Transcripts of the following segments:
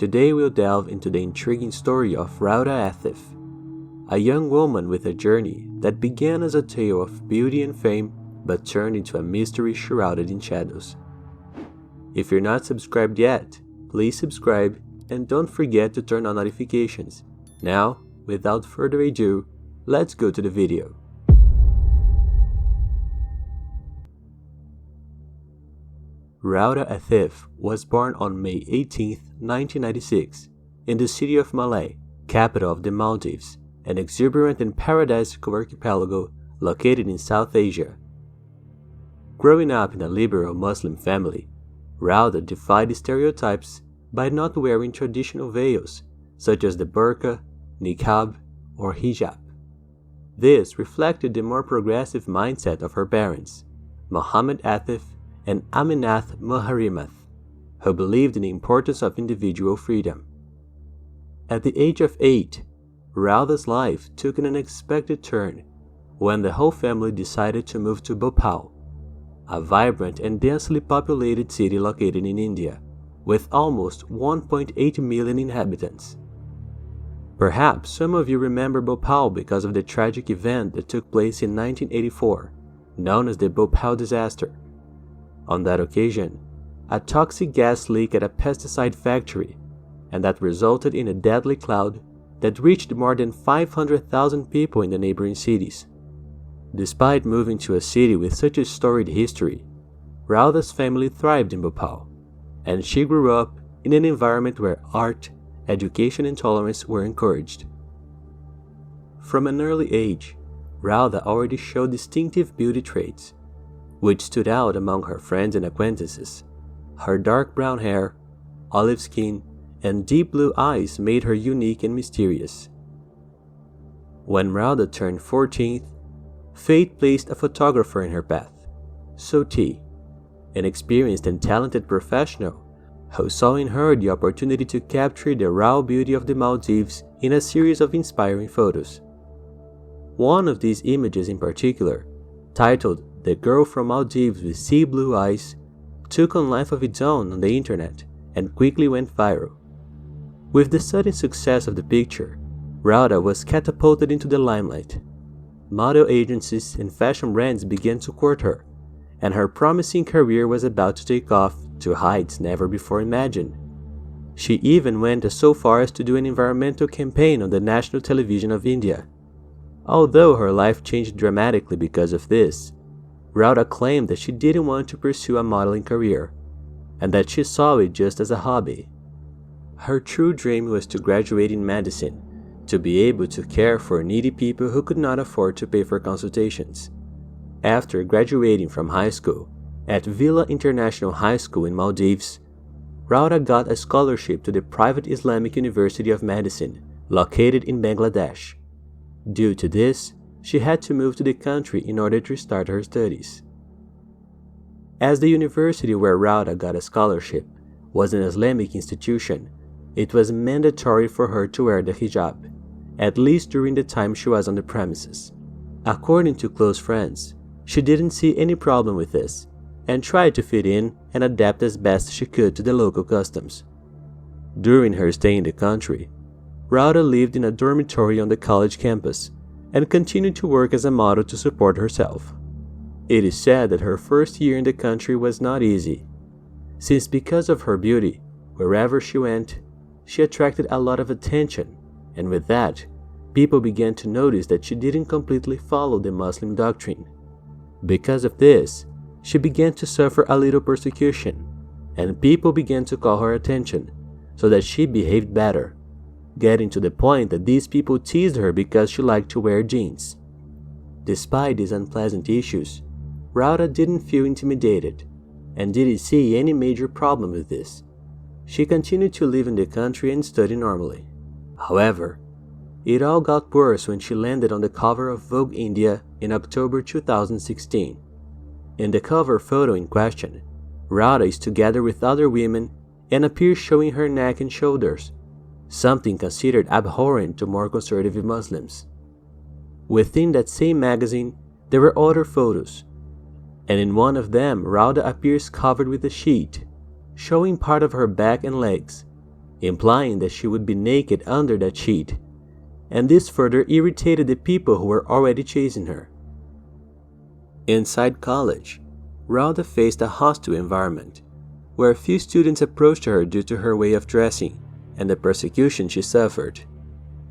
Today we'll delve into the intriguing story of Raudha Athif, a young woman with a journey that began as a tale of beauty and fame but turned into a mystery shrouded in shadows. If you're not subscribed yet, please subscribe and don't forget to turn on notifications. Now, without further ado, let's go to the video. Raudha Athif was born on May 18, 1996, in the city of Malé, capital of the Maldives, an exuberant and paradisical archipelago located in South Asia. Growing up in a liberal Muslim family, Raudha defied stereotypes by not wearing traditional veils such as the burqa, niqab, or hijab. This reflected the more progressive mindset of her parents, Muhammad Athif and Aminath Muharrimath, who believed in the importance of individual freedom. At the age of 8, Raudha's life took an unexpected turn when the whole family decided to move to Bhopal, a vibrant and densely populated city located in India, with almost 1.8 million inhabitants. Perhaps some of you remember Bhopal because of the tragic event that took place in 1984, known as the Bhopal disaster. On that occasion, a toxic gas leak at a pesticide factory, and that resulted in a deadly cloud that reached more than 500,000 people in the neighboring cities. Despite moving to a city with such a storied history, Raudha's family thrived in Bhopal, and she grew up in an environment where art, education, and tolerance were encouraged. From an early age, Raudha already showed distinctive beauty traits, which stood out among her friends and acquaintances. Her dark brown hair, olive skin, and deep blue eyes made her unique and mysterious. When Raudha turned 14, fate placed a photographer in her path, Soti, an experienced and talented professional who saw in her the opportunity to capture the raw beauty of the Maldives in a series of inspiring photos. One of these images in particular, titled "The Girl from Maldives with Sea Blue Eyes," took on life of its own on the internet and quickly went viral. With the sudden success of the picture, Raudha was catapulted into the limelight. Model agencies and fashion brands began to court her, and her promising career was about to take off to heights never before imagined. She even went so far as to do an environmental campaign on the national television of India. Although her life changed dramatically because of this, Raudha claimed that she didn't want to pursue a modeling career, and that she saw it just as a hobby. Her true dream was to graduate in medicine, to be able to care for needy people who could not afford to pay for consultations. After graduating from high school at Villa International High School in Maldives, Raudha got a scholarship to the private Islamic University of Medicine located in Bangladesh. Due to this, she had to move to the country in order to start her studies. As the university where Raudha got a scholarship was an Islamic institution, it was mandatory for her to wear the hijab, at least during the time she was on the premises. According to close friends, she didn't see any problem with this, and tried to fit in and adapt as best she could to the local customs. During her stay in the country, Raudha lived in a dormitory on the college campus, and continued to work as a model to support herself. It is said that her first year in the country was not easy, since because of her beauty, wherever she went, she attracted a lot of attention, and with that, people began to notice that she didn't completely follow the Muslim doctrine. Because of this, she began to suffer a little persecution, and people began to call her attention so that she behaved better, getting to the point that these people teased her because she liked to wear jeans. Despite these unpleasant issues, Raudha didn't feel intimidated and didn't see any major problem with this. She continued to live in the country and study normally. However, it all got worse when she landed on the cover of Vogue India in October 2016. In the cover photo in question, Raudha is together with other women and appears showing her neck and shoulders, something considered abhorrent to more conservative Muslims. Within that same magazine, there were other photos, and in one of them Raudha appears covered with a sheet, showing part of her back and legs, implying that she would be naked under that sheet, and this further irritated the people who were already chasing her. Inside college, Raudha faced a hostile environment, where a few students approached her due to her way of dressing and the persecution she suffered.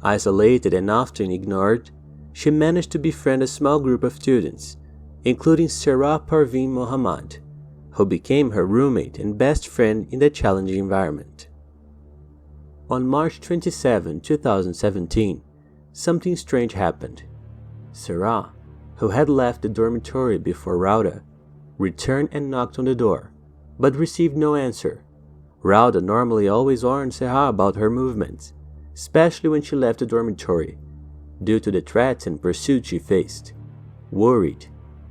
Isolated and often ignored, she managed to befriend a small group of students, including Sarah Parveen Mohammad, who became her roommate and best friend in the challenging environment. On March 27, 2017, something strange happened. Sarah, who had left the dormitory before Raudha, returned and knocked on the door, but received no answer. Raudha normally always warned Sarah about her movements, especially when she left the dormitory, due to the threats and pursuit she faced. Worried,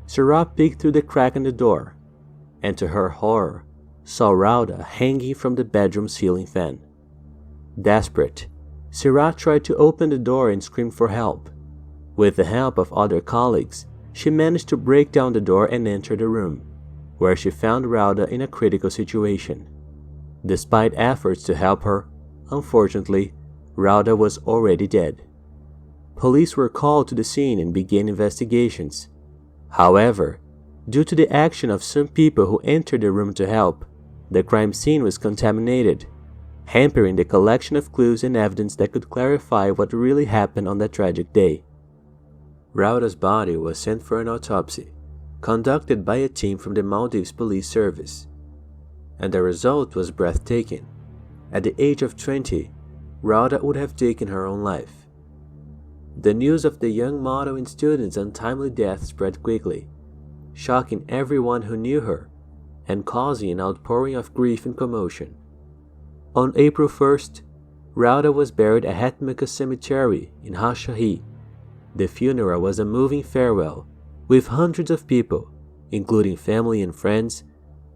Sarah peeked through the crack in the door, and to her horror, saw Raudha hanging from the bedroom ceiling fan. Desperate, Sarah tried to open the door and screamed for help. With the help of other colleagues, she managed to break down the door and enter the room, where she found Raudha in a critical situation. Despite efforts to help her, unfortunately, Raudha was already dead. Police were called to the scene and began investigations. However, due to the action of some people who entered the room to help, the crime scene was contaminated, hampering the collection of clues and evidence that could clarify what really happened on that tragic day. Raudha's body was sent for an autopsy, conducted by a team from the Maldives Police Service, and the result was breathtaking. At the age of 20, Raudha would have taken her own life. The news of the young model and student's untimely death spread quickly, shocking everyone who knew her and causing an outpouring of grief and commotion. On April 1st, Raudha was buried at Hetmeka Cemetery in Rajshahi. The funeral was a moving farewell, with hundreds of people, including family and friends,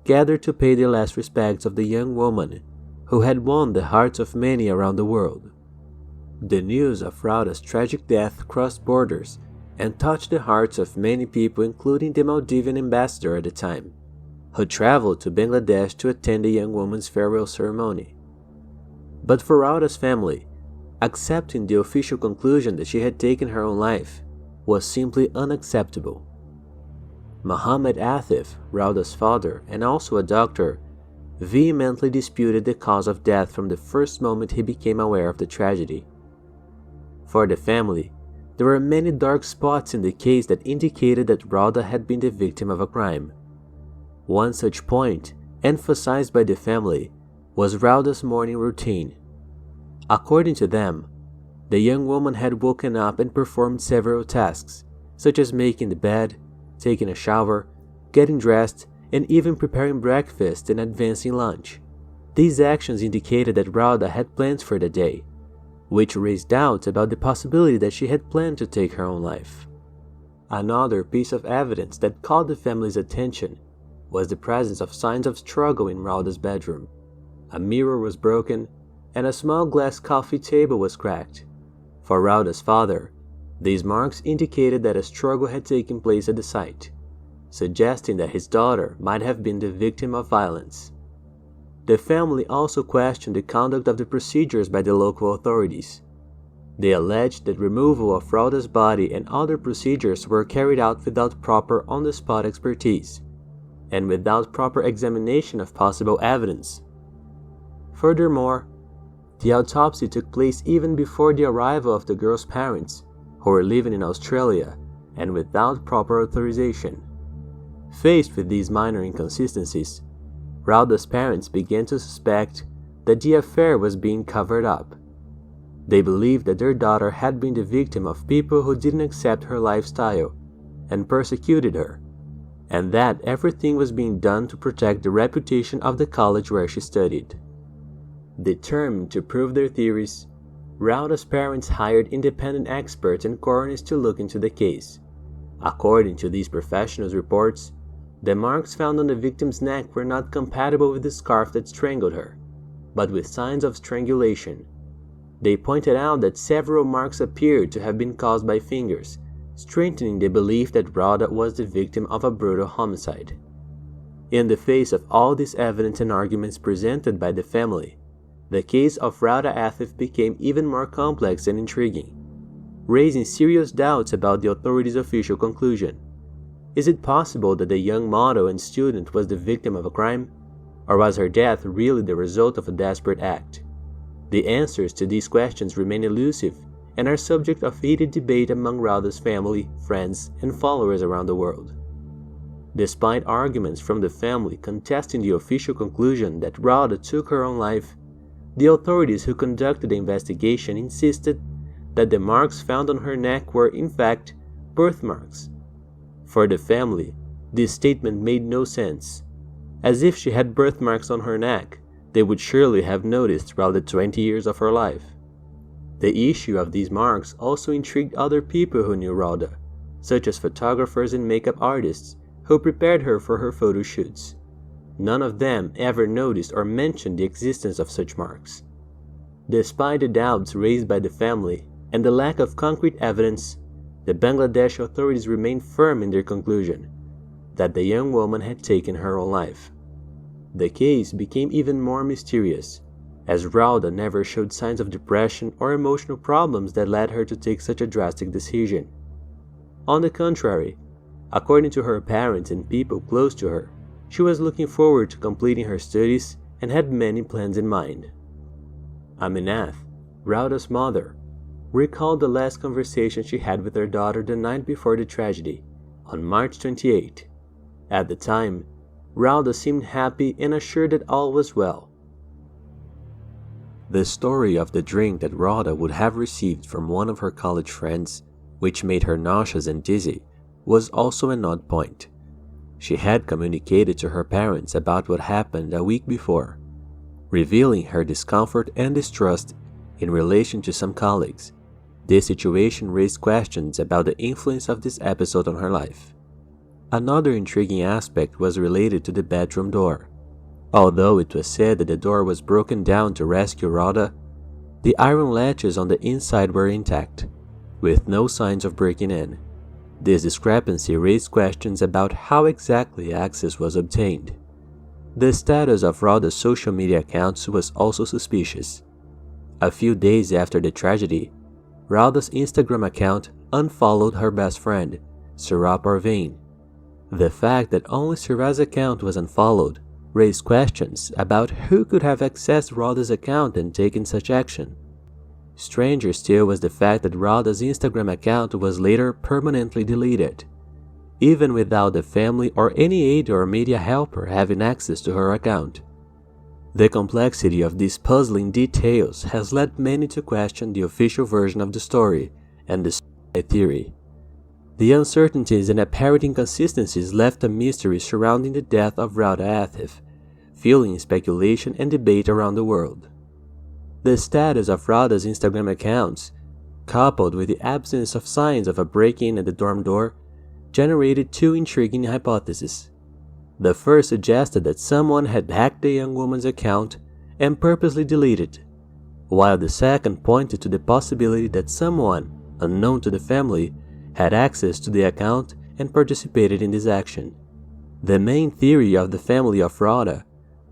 gathered to pay their last respects of the young woman who had won the hearts of many around the world. The news of Raudha's tragic death crossed borders and touched the hearts of many people, including the Maldivian ambassador at the time, who traveled to Bangladesh to attend the young woman's farewell ceremony. But for Raudha's family, accepting the official conclusion that she had taken her own life was simply unacceptable. Raudha Athif, Raudha's father and also a doctor, vehemently disputed the cause of death from the first moment he became aware of the tragedy. For the family, there were many dark spots in the case that indicated that Raudha had been the victim of a crime. One such point, emphasized by the family, was Raudha's morning routine. According to them, the young woman had woken up and performed several tasks, such as making the bed, taking a shower, getting dressed, and even preparing breakfast and advancing lunch. These actions indicated that Raudha had plans for the day, which raised doubts about the possibility that she had planned to take her own life. Another piece of evidence that caught the family's attention was the presence of signs of struggle in Raudha's bedroom. A mirror was broken, and a small glass coffee table was cracked. For Raudha's father, these marks indicated that a struggle had taken place at the site, suggesting that his daughter might have been the victim of violence. The family also questioned the conduct of the procedures by the local authorities. They alleged that removal of Raudha's body and other procedures were carried out without proper on-the-spot expertise, and without proper examination of possible evidence. Furthermore, the autopsy took place even before the arrival of the girl's parents, who were living in Australia, and without proper authorization. Faced with these minor inconsistencies, Raudha's parents began to suspect that the affair was being covered up. They believed that their daughter had been the victim of people who didn't accept her lifestyle and persecuted her, and that everything was being done to protect the reputation of the college where she studied. Determined to prove their theories, Raudha's parents hired independent experts and coroners to look into the case. According to these professionals' reports, the marks found on the victim's neck were not compatible with the scarf that strangled her, but with signs of strangulation. They pointed out that several marks appeared to have been caused by fingers, strengthening the belief that Raudha was the victim of a brutal homicide. In the face of all this evidence and arguments presented by the family, the case of Raudha Athif became even more complex and intriguing, raising serious doubts about the authorities' official conclusion. Is it possible that the young model and student was the victim of a crime? Or was her death really the result of a desperate act? The answers to these questions remain elusive and are subject of heated debate among Raudha's family, friends, and followers around the world. Despite arguments from the family contesting the official conclusion that Raudha took her own life, the authorities who conducted the investigation insisted that the marks found on her neck were, in fact, birthmarks. For the family, this statement made no sense. As if she had birthmarks on her neck, they would surely have noticed throughout the 20 years of her life. The issue of these marks also intrigued other people who knew Raudha, such as photographers and makeup artists who prepared her for her photo shoots. None of them ever noticed or mentioned the existence of such marks. Despite the doubts raised by the family and the lack of concrete evidence, the Bangladesh authorities remained firm in their conclusion that the young woman had taken her own life. The case became even more mysterious, as Raudha never showed signs of depression or emotional problems that led her to take such a drastic decision. On the contrary, according to her parents and people close to her, she was looking forward to completing her studies and had many plans in mind. Aminath, Raudha's mother, recalled the last conversation she had with her daughter the night before the tragedy, on March 28. At the time, Raudha seemed happy and assured that all was well. The story of the drink that Raudha would have received from one of her college friends, which made her nauseous and dizzy, was also an odd point. She had communicated to her parents about what happened a week before, revealing her discomfort and distrust in relation to some colleagues. This situation raised questions about the influence of this episode on her life. Another intriguing aspect was related to the bedroom door. Although it was said that the door was broken down to rescue Raudha, the iron latches on the inside were intact, with no signs of breaking in. This discrepancy raised questions about how exactly access was obtained. The status of Raudha's social media accounts was also suspicious. A few days after the tragedy, Raudha's Instagram account unfollowed her best friend, Sarah Parveen. The fact that only Sarah's account was unfollowed raised questions about who could have accessed Raudha's account and taken such action. Stranger still was the fact that Raudha's Instagram account was later permanently deleted, even without the family or any aide or media helper having access to her account. The complexity of these puzzling details has led many to question the official version of the story and the suicide theory. The uncertainties and apparent inconsistencies left a mystery surrounding the death of Raudha Athif, fueling speculation and debate around the world. The status of Raudha's Instagram accounts, coupled with the absence of signs of a break-in at the dorm door, generated two intriguing hypotheses. The first suggested that someone had hacked the young woman's account and purposely deleted it, while the second pointed to the possibility that someone, unknown to the family, had access to the account and participated in this action. The main theory of the family of Raudha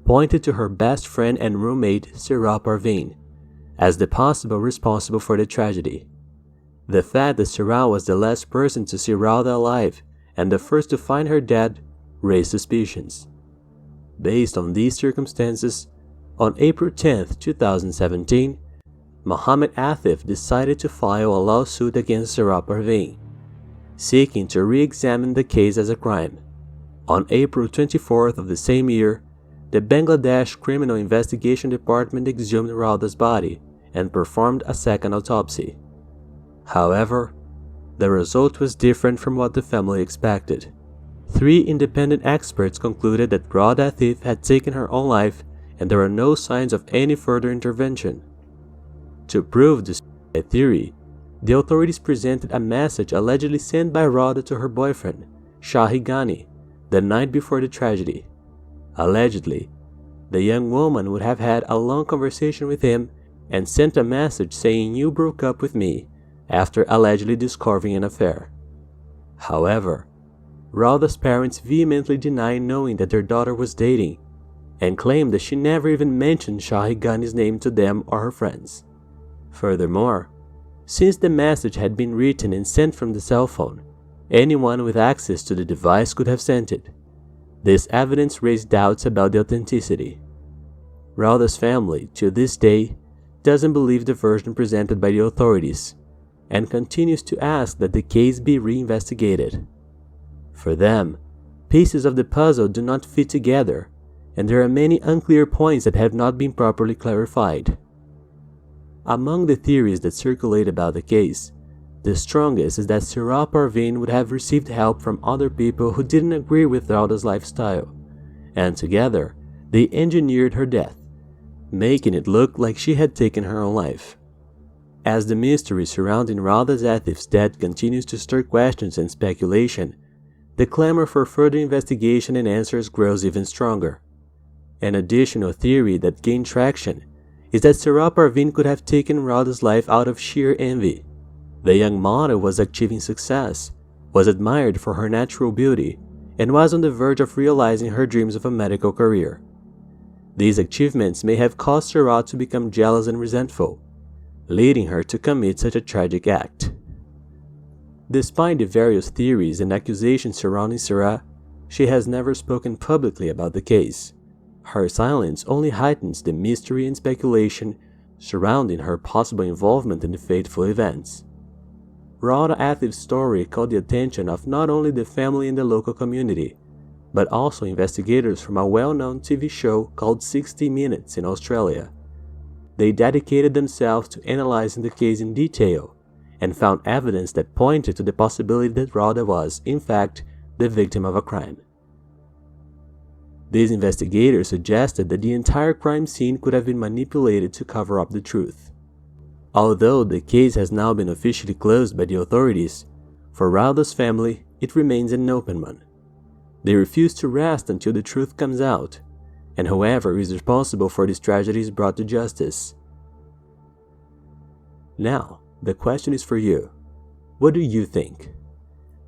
pointed to her best friend and roommate Sarah Parveen as the possible responsible for the tragedy. The fact that Sarah was the last person to see Raudha alive and the first to find her dead raised suspicions. Based on these circumstances, on April 10, 2017, Mohammed Athif decided to file a lawsuit against Sarah Parveen, seeking to re-examine the case as a crime. On April 24th of the same year, the Bangladesh Criminal Investigation Department exhumed Raudha's body and performed a second autopsy. However, the result was different from what the family expected. 3 independent experts concluded that Raudha Athif had taken her own life and there were no signs of any further intervention. To prove this theory, the authorities presented a message allegedly sent by Raudha to her boyfriend, Shahi Ghani, the night before the tragedy. Allegedly, the young woman would have had a long conversation with him and sent a message saying, "You broke up with me," after allegedly discovering an affair. However, Raudha's parents vehemently denied knowing that their daughter was dating, and claimed that she never even mentioned Shahi Ghani's name to them or her friends. Furthermore, since the message had been written and sent from the cell phone, anyone with access to the device could have sent it. This evidence raised doubts about the authenticity. Raudha's family, to this day, doesn't believe the version presented by the authorities and continues to ask that the case be reinvestigated. For them, pieces of the puzzle do not fit together, and there are many unclear points that have not been properly clarified. Among the theories that circulate about the case, the strongest is that Sarah Parveen would have received help from other people who didn't agree with Raudha's lifestyle, and together, they engineered her death, making it look like she had taken her own life. As the mystery surrounding Raudha Athif's death continues to stir questions and speculation, the clamor for further investigation and answers grows even stronger. An additional theory that gained traction is that Sarah Parveen could have taken Raudha's life out of sheer envy. The young model was achieving success, was admired for her natural beauty, and was on the verge of realizing her dreams of a medical career. These achievements may have caused Sarah to become jealous and resentful, leading her to commit such a tragic act. Despite the various theories and accusations surrounding Sarah, she has never spoken publicly about the case. Her silence only heightens the mystery and speculation surrounding her possible involvement in the fateful events. Raudha Athif's story caught the attention of not only the family and the local community, but also investigators from a well-known TV show called 60 Minutes in Australia. They dedicated themselves to analyzing the case in detail and found evidence that pointed to the possibility that Raudha was, in fact, the victim of a crime. These investigators suggested that the entire crime scene could have been manipulated to cover up the truth. Although the case has now been officially closed by the authorities, for Raudha's family, it remains an open one. They refuse to rest until the truth comes out, and whoever is responsible for this tragedy is brought to justice. Now, the question is for you. What do you think?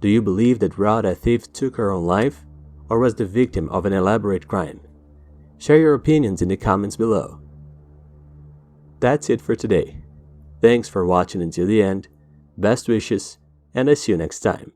Do you believe that Raudha Athif took her own life, or was the victim of an elaborate crime? Share your opinions in the comments below. That's it for today. Thanks for watching until the end, best wishes, and I see you next time.